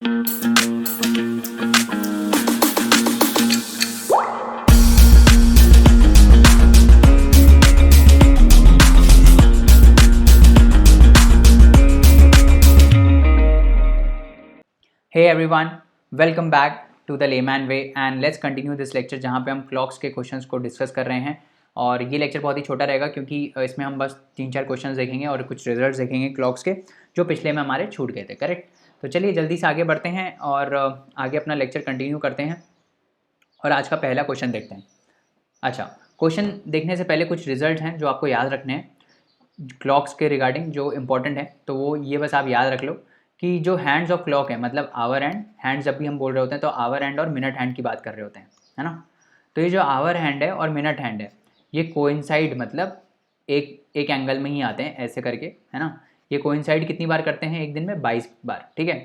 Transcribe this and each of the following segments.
Hey everyone, welcome back to the layman way and let's continue this lecture जहाँ पे हम clocks के questions को डिस्कस कर रहे हैं। और ये लेक्चर बहुत ही छोटा रहेगा क्योंकि इसमें हम बस 3-4 क्वेश्चंस देखेंगे और कुछ रिजल्ट्स देखेंगे क्लॉक्स के जो पिछले में हमारे छूट गए थे। करेक्ट। तो चलिए जल्दी से आगे बढ़ते हैं और आगे अपना लेक्चर कंटिन्यू करते हैं और आज का पहला क्वेश्चन देखते हैं। अच्छा, क्वेश्चन देखने से पहले कुछ रिजल्ट हैं जो आपको याद रखने हैं क्लॉक्स के रिगार्डिंग जो इंपॉर्टेंट है। तो वो ये बस आप याद रख लो कि जो हैंड्स ऑफ क्लॉक है, मतलब आवर एंड हैंड, जब भी हम बोल रहे होते हैं तो आवर हैंड और मिनट हैंड की बात कर रहे होते हैं, है ना। तो ये जो आवर हैंड है और मिनट हैंड है ये कोइंसाइड, मतलब एक एंगल में ही आते हैं ऐसे करके, है ना। ये कोइंसाइड कितनी बार करते हैं एक दिन में? 22 बार। ठीक है,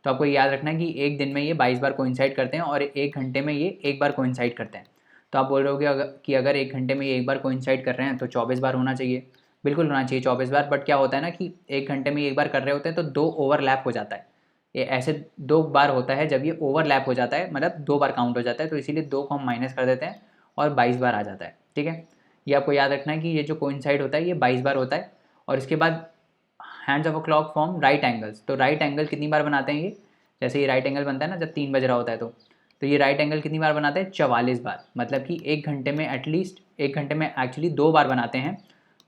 तो आपको याद रखना है कि एक दिन में ये 22 बार कोइंसाइड करते हैं और एक घंटे में ये एक बार कोइंसाइड करते हैं। तो आप बोल रहे हो कि अगर एक घंटे में ये एक बार कोइंसाइड कर रहे हैं तो 24 बार होना चाहिए। बिल्कुल होना चाहिए 24 बार। बट क्या होता है ना कि एक घंटे में एक बार कर रहे होते हैं तो 2 ओवरलैप हो जाता है। ये ऐसे 2 बार होता है जब ये ओवरलैप हो जाता है, मतलब 2 बार काउंट हो जाता है, तो इसीलिए 2 को हम माइनस कर देते हैं और 22 बार आ जाता है। ठीक है, ये आपको याद रखना है कि ये जो कोइंसाइड होता है ये 22 बार होता है। और इसके बाद hands of a clock form right angles. तो राइट एंगल कितनी बार बनाते हैं ये? जैसे ये राइट एंगल बनता है ना जब 3 बज रहा होता है तो ये राइट एंगल कितनी बार बनाते हैं? 44 बार। मतलब कि एक घंटे में एटलीस्ट, एक घंटे में एक्चुअली 2 बार बनाते हैं।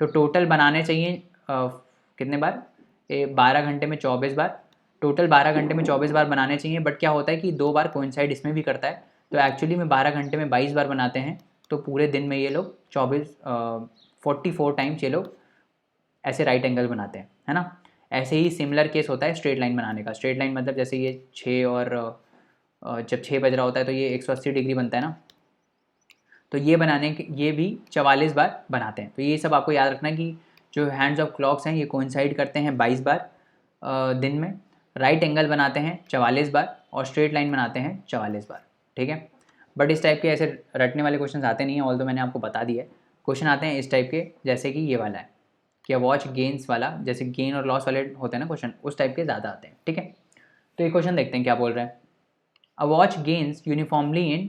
तो टोटल बनाने चाहिए कितने बार? 12 घंटे में 24 बार। टोटल 12 घंटे में 24 बार बनाने चाहिए। बट क्या होता है कि 2 बार कोइंसाइड इसमें भी करता है, तो एक्चुअली में 12 घंटे में 22 बार बनाते हैं। तो पूरे दिन में ये लोग 44 टाइम्स ये लोग ऐसे राइट एंगल बनाते हैं, है ना। ऐसे ही सिमिलर केस होता है स्ट्रेट लाइन बनाने का। स्ट्रेट लाइन मतलब जैसे ये 6 और जब 6 बज रहा होता है तो ये 180 डिग्री बनता है ना। तो ये बनाने के ये भी 44 बार बनाते हैं। तो ये सब आपको याद रखना है कि जो हैंड्स ऑफ क्लॉक्स हैं ये कोइंसाइड करते हैं 22 बार दिन में, राइट एंगल बनाते हैं 44 बार और स्ट्रेट लाइन बनाते हैं 44 बार। ठीक है, बट इस टाइप के ऐसे रटने वाले क्वेश्चन आते नहीं हैं, ऑल तो मैंने आपको बता दिया है। क्वेश्चन आते हैं इस टाइप के, जैसे कि ये वाला है कि वॉच गेन्स वाला, जैसे गेन और लॉस वाले होते हैं ना क्वेश्चन, उस टाइप के ज़्यादा आते हैं। ठीक है, तो ये क्वेश्चन देखते हैं क्या बोल रहे हैं। A watch gains uniformly in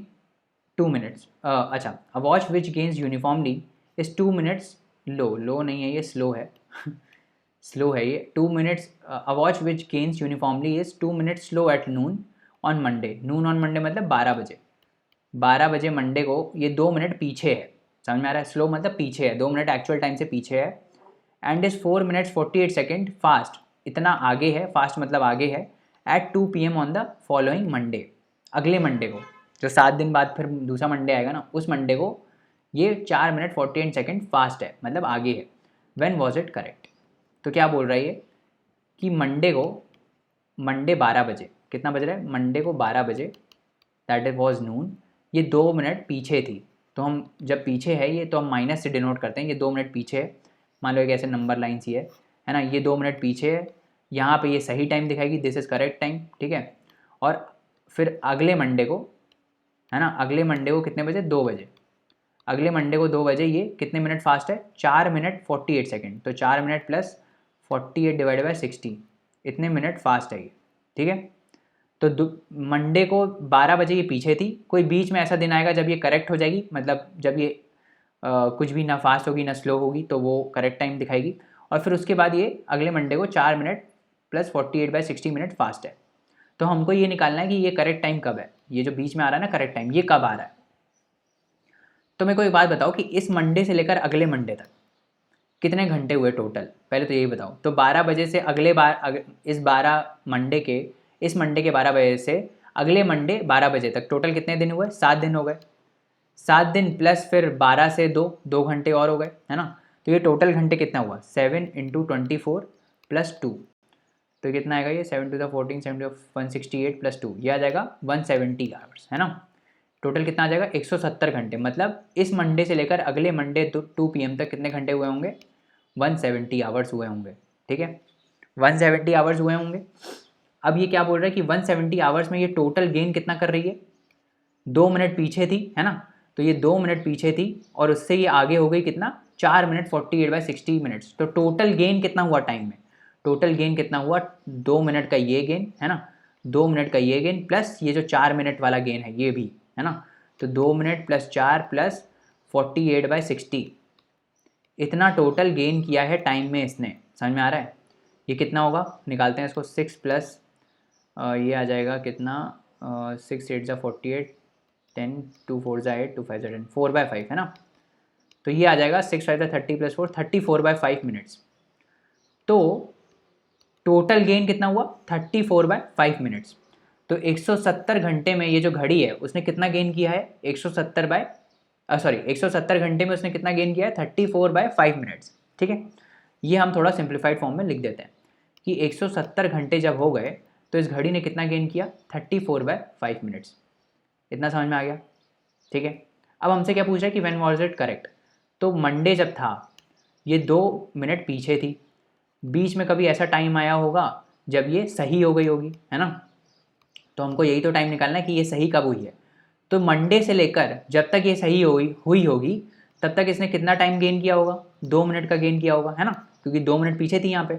2 minutes. अच्छा, a watch which gains uniformly is 2 minutes low नहीं है ये, स्लो है स्लो है ये। 2 minutes, a watch which gains uniformly is 2 minutes slow at noon on Monday. Noon on Monday मतलब 12 बजे। 12 बजे मंडे को ये 2 मिनट पीछे है। समझ में आ रहा है? स्लो मतलब पीछे है, 2 मिनट एक्चुअल टाइम से पीछे है। And is 4 minutes 48 second fast, इतना आगे है, फास्ट मतलब आगे है, at 2 PM on the following Monday, अगले मंडे को, जो 7 दिन बाद फिर दूसरा मंडे आएगा ना, उस मंडे को ये 4 मिनट 48 सेकेंड फास्ट है, मतलब आगे है। When was it correct? तो क्या बोल रहा है ये कि मंडे को, मंडे 12 बजे, कितना बज रहा है मंडे को? 12 बजे, दैट इज वॉज नून, ये 2 मिनट पीछे थी। तो हम जब पीछे है ये तो हम माइनस से डिनोट करते हैं, ये 2 मिनट पीछे है। मान लो एक ऐसे नंबर लाइन सी है ना, ये 2 मिनट पीछे है। यहाँ पे ये सही टाइम दिखाएगी, दिस इज़ करेक्ट टाइम। ठीक है, और फिर अगले मंडे को, है ना, अगले मंडे को कितने बजे? 2 बजे। अगले मंडे को 2 बजे ये कितने मिनट फास्ट है? 4 मिनट 48 सेकेंड। तो 4 मिनट प्लस 48 डिवाइड बाई 60, इतने मिनट फास्ट है ये। ठीक है, तो मंडे को 12 बजे ये पीछे थी। कोई बीच में ऐसा दिन आएगा जब ये करेक्ट हो जाएगी, मतलब जब ये कुछ भी ना फास्ट होगी ना स्लो होगी, तो वो करेक्ट टाइम दिखाएगी। और फिर उसके बाद ये अगले मंडे को 4 minute plus 48 by 60 minute fast है। तो हमको ये निकालना है कि ये करेक्ट टाइम कब है, ये जो बीच में आ रहा है ना करेक्ट टाइम, ये कब आ रहा है। तो मेरे को एक बात बताओ कि इस मंडे से लेकर अगले मंडे तक कितने घंटे हुए टोटल, पहले तो यही बताओ। तो 12 बजे से अगले इस 12 मंडे के, इस मंडे के 12 बजे से अगले मंडे 12 बजे तक टोटल कितने दिन हुए? 7 दिन हो गए। 7 दिन प्लस फिर 12 से 2 घंटे और हो गए, है ना। तो ये टोटल घंटे कितना हुआ? 7 × 24 + 2, तो कितना आएगा ये? 7 × 14 7 × 168 + 2, ये आ जाएगा 170 आवर्स, है ना। टोटल कितना आ जाएगा? 170 घंटे। मतलब इस मंडे से लेकर अगले मंडे 2 PM तक कितने घंटे हुए होंगे? 170 आवर्स हुए होंगे। ठीक है, 170 आवर्स हुए होंगे। अब ये क्या बोल रहा है कि 170 आवर्स में ये टोटल गेन कितना कर रही है? 2 मिनट पीछे थी, है ना। तो ये 2 मिनट पीछे थी और उससे ये आगे हो गई कितना? 4 मिनट 48 बाई 60 मिनट्स। तो टोटल गेन कितना हुआ टाइम में? टोटल गेन कितना हुआ? 2 मिनट का ये गेन, है ना, 2 मिनट का ये गेन प्लस ये जो 4 मिनट वाला गेन है ये भी है ना, तो 2 मिनट प्लस 4 प्लस 48/60, इतना टोटल गेन किया है टाइम में इसने। समझ में आ रहा है? ये कितना होगा, निकालते हैं इसको। 6 प्लस ये आ जाएगा कितना, 6 8 ज़ा 48, 10 2 4 ज़ा 8 2 5 ज़ा 10, 4/5 है ना। तो ये आ जाएगा 6 5 ज़ा 30 प्लस 4 34/5 मिनट्स। तो टोटल गेन कितना हुआ, 34/5 मिनट्स। तो 170 घंटे में ये जो घड़ी है उसने कितना गेन किया है, 170 घंटे में उसने कितना गेन किया है, 34/5 मिनट्स। ठीक है, ये हम थोड़ा सिंप्लीफाइड फॉर्म में लिख देते हैं कि 170 घंटे जब हो गए तो इस घड़ी ने कितना गेन किया, 34/5 मिनट्स। इतना समझ में आ गया? ठीक है, अब हमसे क्या पूछा है कि व्हेन वाज इट करेक्ट। तो मंडे जब था ये 2 मिनट पीछे थी, बीच में कभी ऐसा टाइम आया होगा जब ये सही हो गई होगी, है ना। तो हमको यही तो टाइम निकालना है कि ये सही कब हुई है। तो मंडे से लेकर जब तक ये सही हुई होगी तब तक इसने कितना टाइम गेन किया होगा, 2 मिनट का गेन किया होगा, है ना, क्योंकि 2 मिनट पीछे थी यहाँ पे।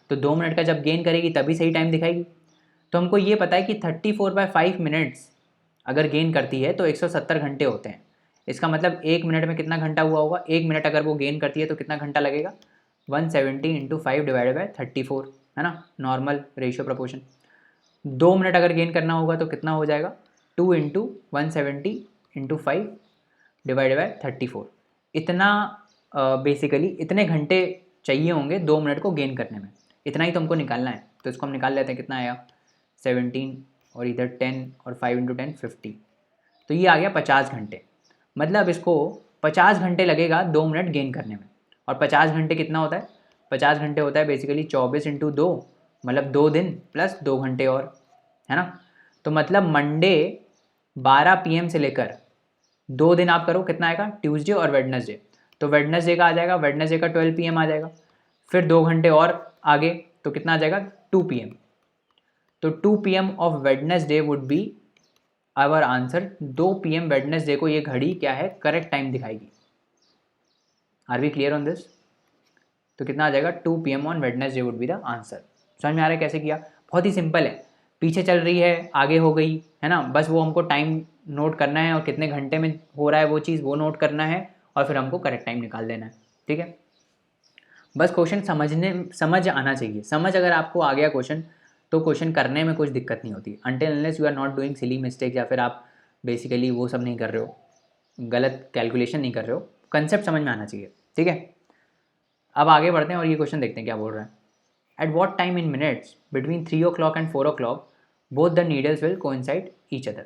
तो 2 मिनट का जब गेन करेगी तभी सही टाइम दिखाएगी। तो हमको ये पता है कि 34/5 मिनट्स अगर गेन करती है तो 170 घंटे होते हैं। इसका मतलब 1 मिनट में कितना घंटा हुआ होगा, 1 मिनट अगर वो गेन करती है तो कितना घंटा लगेगा, 170 × 5 / 34, है ना, नॉर्मल रेशियो प्रोपोर्शन। 2 मिनट अगर गेन करना होगा तो कितना हो जाएगा, 2 × 170 × 5 / 34। इतना बेसिकली इतने घंटे चाहिए होंगे 2 मिनट को गेन करने में, इतना ही तो हमको निकालना है। तो इसको हम निकाल लेते हैं, कितना आया 17 और इधर 10 और 5 × 10 50, तो ये आ गया 50 घंटे। मतलब इसको 50 घंटे लगेगा 2 मिनट गेन करने में। और 50 घंटे कितना होता है, 50 घंटे होता है बेसिकली 24 × 2, मतलब 2 दिन प्लस 2 घंटे और, है ना। तो मतलब मंडे 12 PM से लेकर 2 दिन आप करो, कितना आएगा, ट्यूसडे और वेडनेसडे। तो वेडनेसडे का आ जाएगा, वेडनेसडे का 12 PM आ जाएगा, फिर 2 घंटे और आगे तो कितना आ जाएगा, 2 PM। तो 2 PM of Wednesday would be our answer. 2 PM Wednesday को ये घड़ी क्या है, करेक्ट टाइम दिखाएगी। Are we clear on this? तो कितना आ जाएगा, 2 PM on Wednesday would be the answer. समझ में आ रहा है कैसे किया? बहुत ही सिंपल है, पीछे चल रही है आगे हो गई, है ना, बस वो हमको टाइम नोट करना है और कितने घंटे में हो रहा है वो चीज़ वो नोट करना है और फिर हमको करेक्ट टाइम निकाल देना है। ठीक है, बस क्वेश्चन समझ आना चाहिए। समझ अगर आपको आ गया क्वेश्चन तो क्वेश्चन करने में कुछ दिक्कत नहीं होती, until unless you are not doing silly mistake, या फिर आप बेसिकली वो सब नहीं कर रहे हो, गलत कैलकुलेशन नहीं कर रहे हो, कंसेप्ट समझ में आना चाहिए। ठीक है, अब आगे बढ़ते हैं और ये क्वेश्चन देखते हैं क्या बोल रहा है। At what time in minutes between 3 o'clock and 4 o'clock both the needles will coincide each other.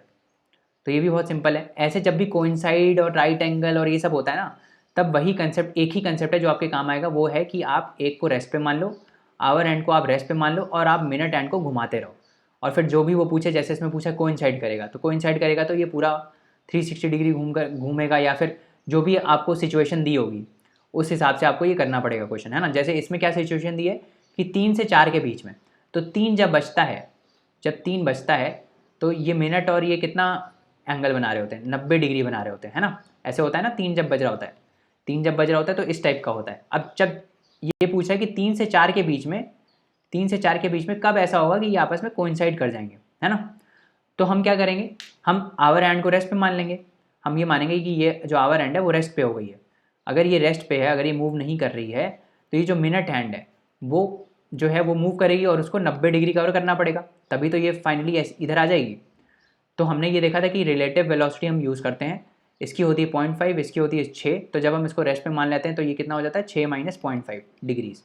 तो ये भी बहुत सिंपल है। ऐसे जब भी कोइंसाइड और राइट एंगल और ये सब होता है ना, तब वही कंसेप्ट, एक ही कंसेप्ट है जो आपके काम आएगा, वो है कि आप एक को रेस्ट पे मान लो, आवर एंड को आप रेस्ट पे मान लो और आप मिनट एंड को घुमाते रहो। और फिर जो भी वो पूछे, जैसे इसमें पूछा कोइंसाइड करेगा, तो कोइंसाइड करेगा तो ये पूरा 360 डिग्री घूमेगा, या फिर जो भी आपको सिचुएशन दी होगी उस हिसाब से आपको ये करना पड़ेगा क्वेश्चन, है ना। जैसे इसमें क्या सिचुएशन दी है कि 3 से 4 के बीच में, तो 3 जब बचता है, जब 3 बचता है तो ये मिनट और ये कितना एंगल बना रहे होते हैं, 90 डिग्री बना रहे होते हैं, है ना। ऐसे होता है ना, 3 जब बज रहा होता है, 3 जब बज रहा होता है तो इस टाइप का होता है। अब जब ये पूछा है कि 3 से 4 के बीच में, 3 से 4 के बीच में कब ऐसा होगा कि ये आपस में कोइंसाइड कर जाएंगे, है ना। तो हम क्या करेंगे, हम आवर एंड को रेस्ट पे मान लेंगे। हम ये मानेंगे कि ये जो आवर एंड है वो रेस्ट पे हो गई है। अगर ये रेस्ट पे है, अगर ये मूव नहीं कर रही है, तो ये जो मिनट हैंड है वो जो है वो मूव करेगी और उसको 90 डिग्री कवर करना पड़ेगा, तभी तो ये फाइनली इधर आ जाएगी। तो हमने ये देखा था कि रिलेटिव वेलोसिटी हम यूज़ करते हैं, इसकी होती है 0.5, इसकी होती है 6, तो जब हम इसको रेस्ट पे मान लेते हैं तो ये कितना हो जाता है, 6 - 0.5 डिग्रीज।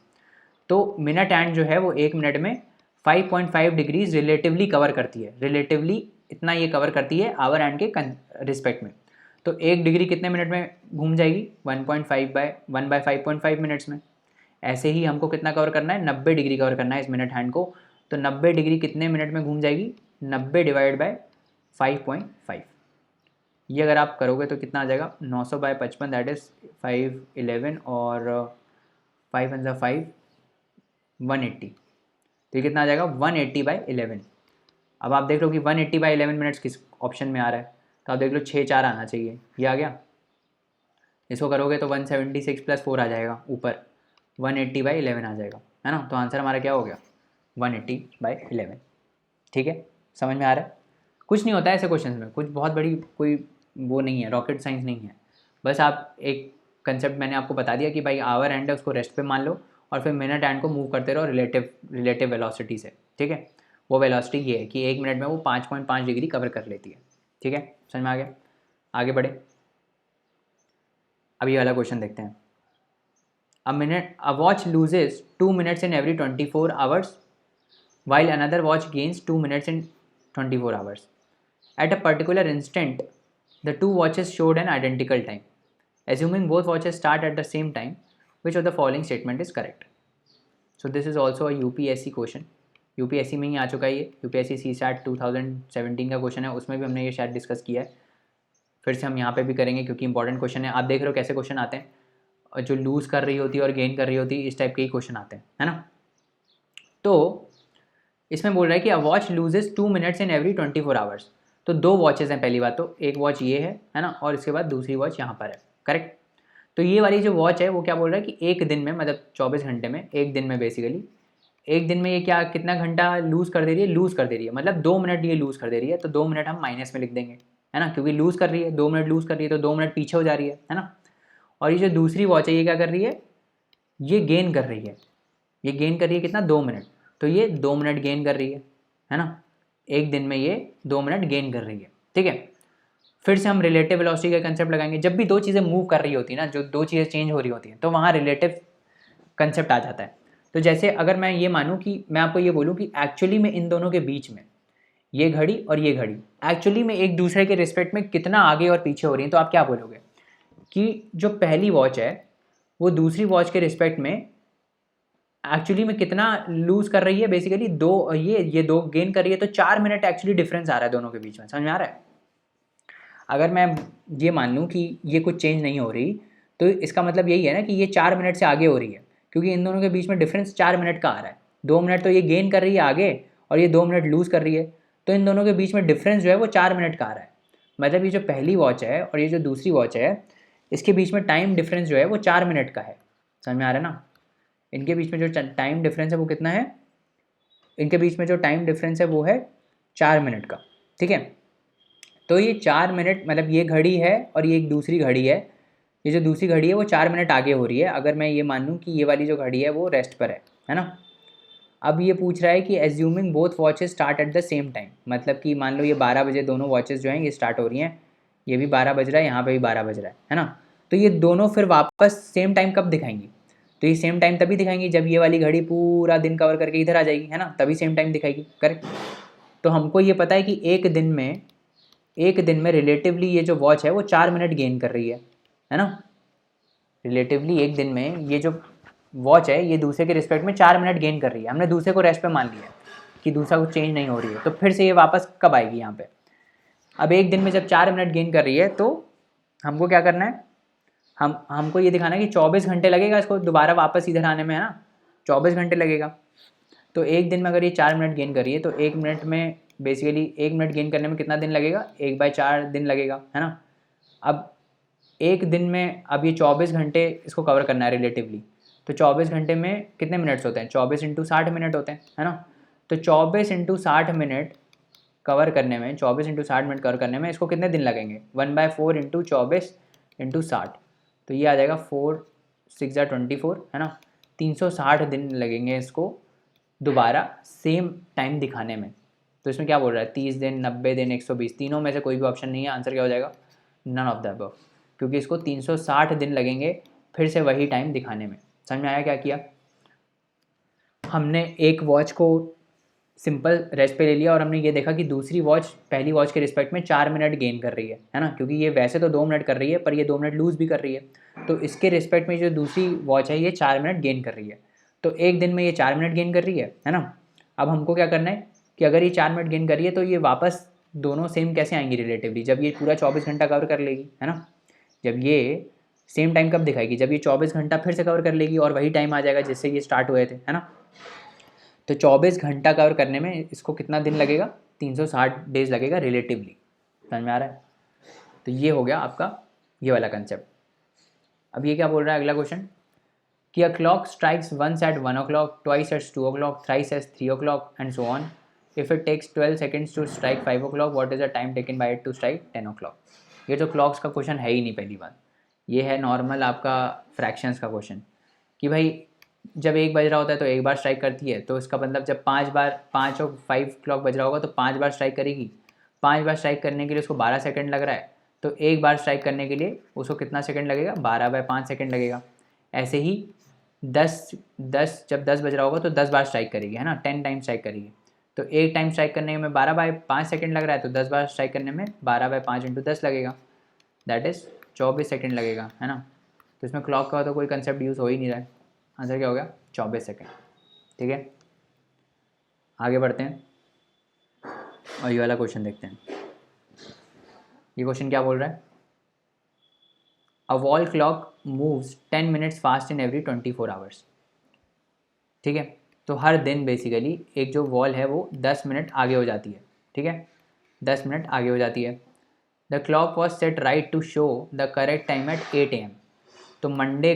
तो मिनट हैंड जो है वो 1 मिनट में 5.5 डिग्रीज रिलेटिवली कवर करती है, रिलेटिवली इतना ये कवर करती है आवर हैंड के रिस्पेक्ट में। तो 1 डिग्री कितने मिनट में घूम जाएगी, 1/5 मिनट्स में। ऐसे ही हमको कितना कवर करना है, 90 डिग्री कवर करना है इस मिनट हैंड को। तो 90 डिग्री कितने मिनट में घूम जाएगी, 90 / 5.5। ये अगर आप करोगे तो कितना आ जाएगा, 900/55, दैट इज़ 511 और 5 × 5 180। तो ये कितना आ जाएगा, 180/11। अब आप देख लो कि 180/11 मिनट्स किस ऑप्शन में आ रहा है, तो आप देख लो 6 4 आना चाहिए, ये आ गया। इसको करोगे तो 176 + 4 आ जाएगा ऊपर, 180/11 आ जाएगा, है ना। तो आंसर हमारा क्या हो गया, 180/11। ठीक है, समझ में आ रहा है? कुछ नहीं होता है ऐसे क्वेश्चन में, कुछ बहुत बड़ी कोई वो नहीं है, रॉकेट साइंस नहीं है। बस आप एक कंसेप्ट मैंने आपको बता दिया कि भाई आवर एंड है उसको रेस्ट पे मान लो, और फिर मिनट एंड को मूव करते रहो रिलेटिव वेलोसिटी से, ठीक है। वो वेलोसिटी ये है कि 1 मिनट में वो 5.5 डिग्री कवर कर लेती है, ठीक है। समझ में आ गया? आगे बढ़े, अब ये वाला क्वेश्चन देखते हैं। A watch loses 2 minutes in every 24 hours while another watch gains 2 minutes in 24 hours. At a particular instant, the two watches showed an identical time. Assuming both watches start at the same time, which of the following statement is correct? So this is also a UPSC question. UPSC में ही आ चुका है ये, UPSC CSAT 2017 का question है, उसमें भी हमने ये शायद डिस्कस किया है। फिर से हम यहाँ पे भी करेंगे क्योंकि इंपॉर्टेंट क्वेश्चन है। आप देख रहे हो कैसे क्वेश्चन आते हैं, और जो लूज़ कर रही होती है और गेन कर रही होती है, इस टाइप के ही क्वेश्चन आते हैं, है ना। तो इसमें बोल रहा है कि a watch loses 2 minutes in every 24 hours. तो 2 वॉचेज़ हैं, पहली बात तो एक वॉच ये है ना, और इसके बाद दूसरी वॉच यहाँ पर है, करेक्ट। तो ये वाली जो वॉच है वो क्या बोल रहा है कि एक दिन में, मतलब 24 घंटे में, एक दिन में बेसिकली, एक दिन में ये क्या कितना घंटा लूज़ कर दे रही है, लूज़ कर दे रही है, मतलब 2 मिनट ये लूज़ कर दे रही है। तो 2 मिनट हम माइनस में लिख देंगे, है ना, क्योंकि लूज़ कर रही है, 2 मिनट लूज़ कर रही है तो 2 मिनट पीछे हो जा रही है ना। और ये जो दूसरी वॉच है ये क्या कर रही है, ये गेन कर रही है, ये गेन कर रही है कितना, 2 मिनट। तो ये 2 मिनट गेन कर रही है ना, एक दिन में ये 2 मिनट गेन कर रही है, ठीक है। फिर से हम रिलेटिव वेलोसिटी का कंसेप्ट लगाएंगे। जब भी दो चीज़ें मूव कर रही होती है ना, जो दो चीज़ें चेंज हो रही होती हैं, तो वहाँ रिलेटिव कंसेप्ट आ जाता है। तो जैसे अगर मैं ये मानूँ कि मैं आपको ये बोलूँ कि एक्चुअली में इन दोनों के बीच में, ये घड़ी और ये घड़ी एक्चुअली में एक दूसरे के रिस्पेक्ट में कितना आगे और पीछे हो रही हैं, तो आप क्या बोलोगे कि जो पहली वॉच है वो दूसरी वॉच के रिस्पेक्ट में एक्चुअली में कितना लूज कर रही है, बेसिकली दो, ये 2 गेन कर रही है, तो 4 मिनट एक्चुअली डिफरेंस आ रहा है दोनों के बीच में। समझ में आ रहा है? अगर मैं ये मान लूँ कि ये कुछ चेंज नहीं हो रही, तो इसका मतलब यही है ना कि ये 4 मिनट से आगे हो रही है, क्योंकि इन दोनों के बीच में डिफरेंस 4 मिनट का आ रहा है। 2 मिनट तो ये गेन कर रही है आगे, और ये 2 मिनट लूज़ कर रही है, तो इन दोनों के बीच में डिफरेंस जो है वो 4 मिनट का आ रहा है। मतलब ये जो पहली वॉच है और ये जो दूसरी वॉच है, इसके बीच में टाइम डिफरेंस जो है वो 4 मिनट का है। समझ में आ रहा है ना? इनके बीच में जो टाइम डिफरेंस है वो कितना है, इनके बीच में जो टाइम डिफरेंस है वो है 4 मिनट का, ठीक है। तो ये 4 मिनट, मतलब ये घड़ी है और ये एक दूसरी घड़ी है, ये जो दूसरी घड़ी है वो 4 मिनट आगे हो रही है, अगर मैं ये मान लूँ कि ये वाली जो घड़ी है वो रेस्ट पर है ना। अब ये पूछ रहा है कि assuming both watches start at the same time, मतलब कि मान लो ये 12 बजे दोनों वॉचेस जो हैं ये स्टार्ट हो रही हैं, ये भी 12 बज रहा है, यहाँ पे भी 12 बज रहा है ना। तो ये दोनों फिर वापस सेम टाइम कब दिखाएंगी, तो ये सेम टाइम तभी दिखाएंगी जब ये वाली घड़ी पूरा दिन कवर करके इधर आ जाएगी, है ना, तभी सेम टाइम दिखाएगी, करेक्ट। तो हमको ये पता है कि एक दिन में रिलेटिवली ये जो वॉच है वो 4 मिनट गेन कर रही है ना। रिलेटिवली एक दिन में ये जो वॉच है ये दूसरे के रिस्पेक्ट में 4 मिनट गेन कर रही है। हमने दूसरे को रेस्ट पे मान लिया है कि दूसरा कुछ चेंज नहीं हो रही है, तो फिर से ये वापस कब आएगी यहाँ पे। अब एक दिन में जब 4 मिनट गेन कर रही है तो हमको क्या करना है, हमको ये दिखाना है कि 24 घंटे लगेगा इसको दोबारा वापस इधर आने में, है ना, 24 घंटे लगेगा। तो एक दिन में अगर ये 4 मिनट गेन कर रही है तो एक मिनट में बेसिकली 1 मिनट गेन करने में कितना दिन लगेगा, 1/4 दिन लगेगा, है ना। अब एक दिन में अब ये 24 घंटे इसको कवर करना है रिलेटिवली, तो 24 घंटे में कितने मिनट्स होते हैं, 24 × 60 मिनट होते हैं, है ना। तो 24 × 60 मिनट कवर करने में, 24 × 60 मिनट कवर करने में इसको कितने दिन लगेंगे, 1/4 × 24 × 60, तो ये आ जाएगा 4 6 24, है ना। 360 दिन लगेंगे इसको दोबारा सेम टाइम दिखाने में। तो इसमें क्या बोल रहा है, 30 दिन, 90 दिन, 120, तीनों में से कोई भी ऑप्शन नहीं है। आंसर क्या हो जाएगा, नन ऑफ द अबव, क्योंकि इसको 360 दिन लगेंगे फिर से वही टाइम दिखाने में। समझ में आया क्या किया हमने, एक वॉच को सिंपल रेस्ट पे ले लिया और हमने ये देखा कि दूसरी वॉच पहली वॉच के रिस्पेक्ट में 4 मिनट गेन कर रही है ना, क्योंकि ये वैसे तो 2 मिनट कर रही है पर ये 2 मिनट लूज़ भी कर रही है, तो इसके रिस्पेक्ट में जो दूसरी वॉच है ये 4 मिनट गेन कर रही है। तो एक दिन में ये 4 मिनट गेन कर रही है ना। अब हमको क्या करना है कि अगर ये 4 मिनट गेन कर रही है तो ये वापस दोनों सेम कैसे आएंगी रिलेटिवली, जब ये पूरा 24 घंटा कवर कर लेगी, है ना। जब ये सेम टाइम कब दिखाएगी, जब ये 24 घंटा फिर से कवर कर लेगी और वही टाइम आ जाएगा जिससे ये स्टार्ट हुए थे, है ना। तो 24 घंटा कवर करने में इसको कितना दिन लगेगा, 360 डेज लगेगा रिलेटिवली। समझ में आ रहा है? तो ये हो गया आपका ये वाला कंसेप्ट। अब ये क्या बोल रहा है अगला क्वेश्चन कि a clock strikes once at 1 o'clock, twice at 2 o'clock, thrice at 3 o'clock and so on, if it takes 12 seconds to strike 5 o'clock, what is the time taken by it to strike 10 o'clock। ये तो clocks का question है ही नहीं पहली बात। ये है normal आपका फ्रैक्शंस का क्वेश्चन कि भाई जब 1 बज रहा होता है तो 1 बार स्ट्राइक करती है, तो इसका मतलब जब 5 और 5 क्लॉक बज रहा होगा तो 5 बार स्ट्राइक करेगी। 5 बार स्ट्राइक करने के लिए उसको 12 सेकंड लग रहा है, तो 1 बार स्ट्राइक करने के लिए उसको कितना सेकंड लगेगा, 12/5 सेकंड लगेगा। ऐसे ही 10 जब 10 बज रहा होगा तो 10 बार स्ट्राइक करेगी, है ना, 10 टाइम स्ट्राइक करेगी। तो एक टाइम स्ट्राइक करने में 12/5 सेकंड लग रहा है, तो 10 बार स्ट्राइक करने में 12/5 × 10 लगेगा, दैट इज़ 24 सेकंड लगेगा, है ना। तो इसमें क्लॉक का तो कोई कंसेप्ट यूज़ हो ही नहीं रहा है। आंसर क्या हो गया, 24 सेकंड। ठीक है, आगे बढ़ते हैं और ये वाला क्वेश्चन देखते हैं। ये क्वेश्चन क्या बोल रहा है, a wall clock moves 10 minutes fast in every 24 hours. ठीक है, तो हर दिन बेसिकली एक जो वॉल है वो 10 मिनट आगे हो जाती है। ठीक है, 10 मिनट आगे हो जाती है। The clock was set right to show the correct time at 8 AM। तो मंडे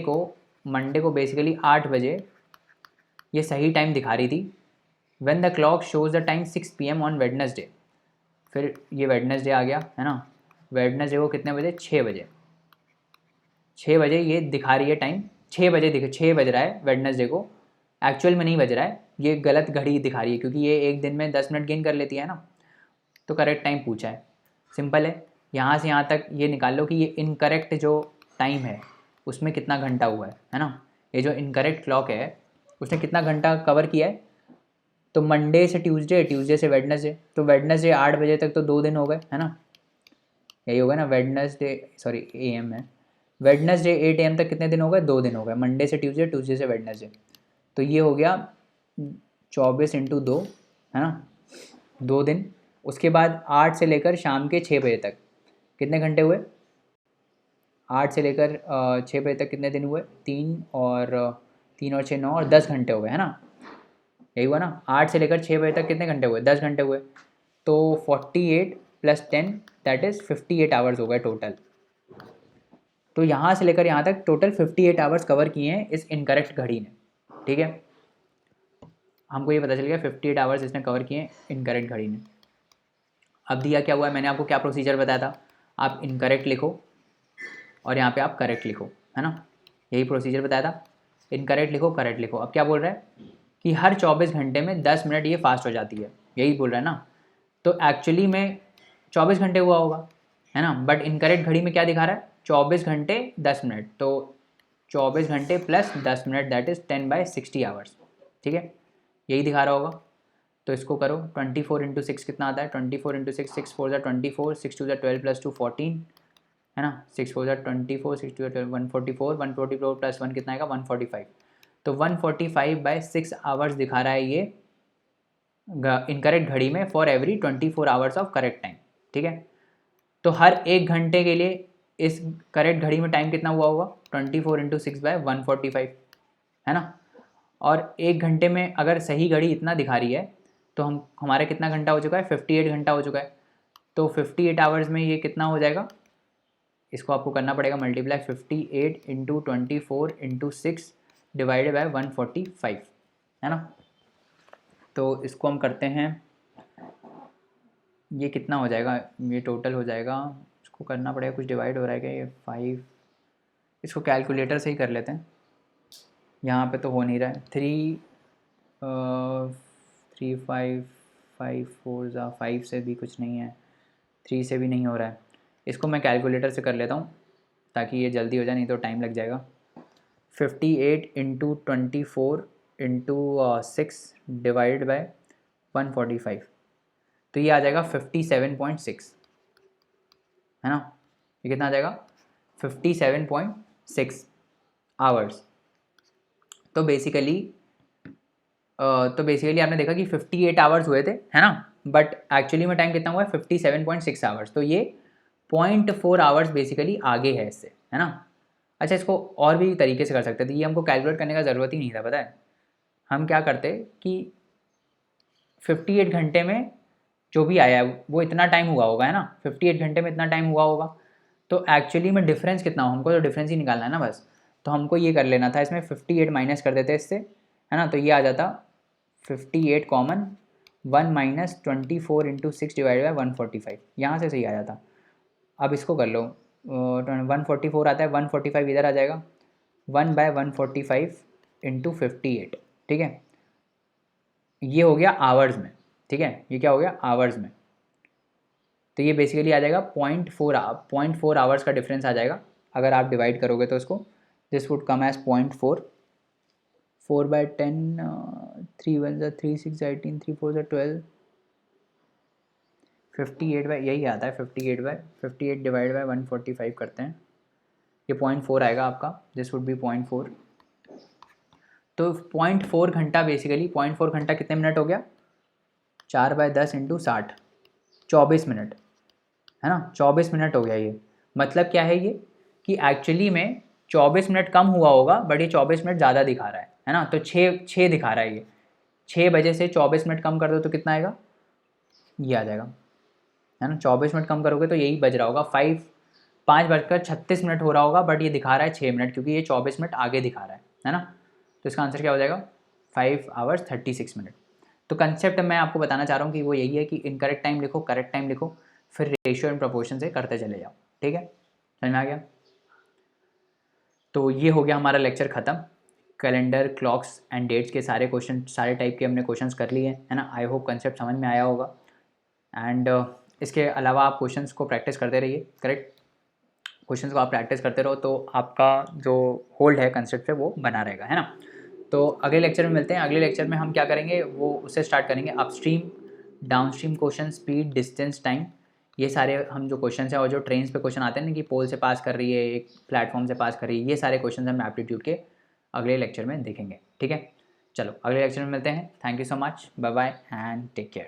को बेसिकली 8 बजे ये सही टाइम दिखा रही थी। When the clock shows the time 6 PM on Wednesday. फिर ये वेडनेसडे आ गया, है ना। वेडनेसडे को कितने बजे, 6 बजे। 6 बजे ये दिखा रही है टाइम, 6 बज रहा है वेडनेसडे को, एक्चुअल में नहीं बज रहा है, ये गलत घड़ी दिखा रही है क्योंकि ये एक दिन में 10 मिनट गेन कर लेती है ना। तो करेक्ट टाइम पूछा है, सिंपल है। यहाँ से यहाँ तक ये निकाल लो कि ये इनकरेक्ट जो टाइम है उसमें कितना घंटा हुआ है ना। ये जो इनकरेक्ट क्लॉक है उसने कितना घंटा कवर किया है, तो मंडे से ट्यूसडे, ट्यूसडे से वेडनेसडे, तो वेडनेसडे 8 बजे तक तो 2 दिन हो गए, है ना। यही होगा ना, वेडनेसडे सॉरी AM है, वेडनेसडे 8 AM तक कितने दिन हो गए, 2 दिन हो गए, मंडे से ट्यूसडे, ट्यूसडे से वेडनेसडे। तो ये हो गया 24 × 2, है ना, 2 दिन। उसके बाद 8 से लेकर शाम के 6 बजे तक कितने घंटे हुए, 8 से लेकर 6 बजे तक कितने दिन हुए, 3 और 6 9 और 10 घंटे हो गए, है ना। यही हुआ ना, 8 से लेकर 6 बजे तक कितने घंटे हुए, 10 घंटे हुए। तो 48 + 10 दैट इज़ 58 आवर्स हो गए टोटल। तो यहाँ से लेकर यहाँ तक टोटल 58 आवर्स कवर किए हैं इस इनकरेक्ट घड़ी ने। ठीक है, हमको ये पता चल गया 58 आवर्स इसने कवर किए इनकरेक्ट घड़ी ने। अब दिया क्या हुआ है, मैंने आपको क्या प्रोसीजर बताया था, आप इनकरेक्ट लिखो और यहाँ पे आप करेक्ट लिखो, है ना, यही प्रोसीजर बताया था। इनकरेक्ट लिखो, करेक्ट लिखो। अब क्या बोल रहा है कि हर 24 घंटे में 10 मिनट ये फास्ट हो जाती है, यही बोल रहा है ना। तो एक्चुअली में 24 घंटे हुआ होगा, है ना, बट इनकरेक्ट घड़ी में क्या दिखा रहा है, 24 घंटे 10 मिनट। तो 24 घंटे plus 10 minute that is 10/60 hours. ठीक है, यही दिखा रहा होगा। तो इसको करो, 24 × 6 कितना आता है, 24 × 6, 6 4 24, 6 2 12 + 2 14, है ना, 6 4 24, 6 2 12 144, 144 + 1 कितना आएगा, 145। तो 145/6 आवर्स दिखा रहा है ये इनकरेक्ट घड़ी में for every 24 hours of correct time. ठीक है, तो हर 1 घंटे के लिए इस करेक्ट घड़ी में टाइम कितना हुआ होगा, 24 × 6/145, है ना। और 1 घंटे में अगर सही घड़ी इतना दिखा रही है तो हमारा कितना घंटा हो चुका है, 58 घंटा हो चुका है। तो 58 आवर्स में ये कितना हो जाएगा, इसको आपको करना पड़ेगा मल्टीप्लाई, 58 × 24 × 6 डिवाइडेड बाय 145, है ना। तो इसको हम करते हैं, ये कितना हो जाएगा, ये टोटल हो जाएगा, इसको करना पड़ेगा, कुछ डिवाइड हो रहा है क्या ये 5, इसको कैलकुलेटर से ही कर लेते हैं, यहाँ पे तो हो नहीं रहा है। 3 5 5 4 ज़ा 5 से भी कुछ नहीं है, 3 से भी नहीं हो रहा है। इसको मैं कैलकुलेटर से कर लेता हूँ ताकि ये जल्दी हो जाए, नहीं तो टाइम लग जाएगा। 58 × 24 × 6 डिवाइडेड बाय 145, तो ये आ जाएगा 57.6, है ना। ये कितना आ जाएगा, 57.6 आवर्स। तो बेसिकली आपने देखा कि 58 आवर्स हुए थे, है ना, बट एक्चुअली में टाइम कितना हुआ है, 57.6 आवर्स। तो ये 0.4 आवर्स बेसिकली आगे है इससे, है ना। अच्छा, इसको और भी तरीके से कर सकते थे, ये हमको कैलकुलेट करने का ज़रूरत ही नहीं था, पता है। हम क्या करते कि 58 घंटे में जो भी आया है वो इतना टाइम हुआ होगा, है ना, 58 घंटे में इतना टाइम हुआ होगा। तो एक्चुअली में डिफरेंस कितना हो, हमको तो डिफरेंस ही निकालना है ना बस। तो हमको ये कर लेना था, इसमें 58 माइनस कर देते इससे, है ना। तो ये आ जाता 58 common 1 minus 24 into 6 divide by 145, यहाँ से सही आ जाता। अब इसको कर लो, 144 आता है, 145 इधर आ जाएगा, 1/145 इंटू 58, ठीक है। ये हो गया आवर्स में, ठीक है, ये क्या हो गया आवर्स में। तो ये बेसिकली आ जाएगा 0.4 आवर्स का डिफरेंस आ जाएगा अगर आप डिवाइड करोगे तो इसको। This would come as 0.4, 4/10, 3 1 3 6 18, 3 4 12, 58 by यही आता है, 58 डिवाइड बाई 145 करते हैं, ये 0.4 आएगा आपका। This would be 0.4। तो 0.4 घंटा बेसिकली, 0.4 घंटा कितने मिनट हो गया, 4/10 इंटू 60, 24 मिनट, है ना, 24 मिनट हो गया ये। मतलब क्या है ये कि एक्चुअली में 24 मिनट कम हुआ होगा बट ये 24 मिनट ज़्यादा दिखा रहा है ना। तो 6 दिखा रहा है ये, 6 बजे से 24 मिनट कम कर दो तो कितना आएगा, ये आ जाएगा, है ना। 24 मिनट कम करोगे तो यही बज रहा होगा 5:36 हो रहा होगा, बट ये दिखा रहा है 6 मिनट क्योंकि ये 24 मिनट आगे दिखा रहा है ना। तो इसका आंसर क्या हो जाएगा, 5 आवर्स 36 मिनट। तो कंसेप्ट मैं आपको बताना चाह रहा हूँ कि वो यही है कि इनकरेक्ट टाइम लिखो, करेक्ट टाइम लिखो, फिर रेशियो एंड प्रोपोर्शन से करते चले जाओ, ठीक है, समझ में आ गया। तो ये हो गया हमारा लेक्चर ख़त्म। कैलेंडर, क्लॉक्स एंड डेट्स के सारे क्वेश्चन, सारे टाइप के हमने क्वेश्चंस कर लिए है ना। आई होप कंसेप्ट समझ में आया होगा। एंड इसके अलावा आप क्वेश्चंस को प्रैक्टिस करते रहिए, करेक्ट, क्वेश्चंस को आप प्रैक्टिस करते रहो तो आपका जो होल्ड है कंसेप्ट पे वो बना रहेगा, है ना। तो अगले लेक्चर में मिलते हैं। अगले लेक्चर में हम क्या करेंगे वो उससे स्टार्ट करेंगे, upstream downstream question, speed, distance, time, ये सारे हम जो क्वेश्चन हैं, और जो ट्रेन पे क्वेश्चन आते हैं ना कि पोल से पास कर रही है, एक प्लेटफॉर्म से पास कर रही है, ये सारे क्वेश्चन हम एप्टीट्यूड के अगले लेक्चर में देखेंगे, ठीक है। चलो अगले लेक्चर में मिलते हैं। Thank you so much, bye bye and take care.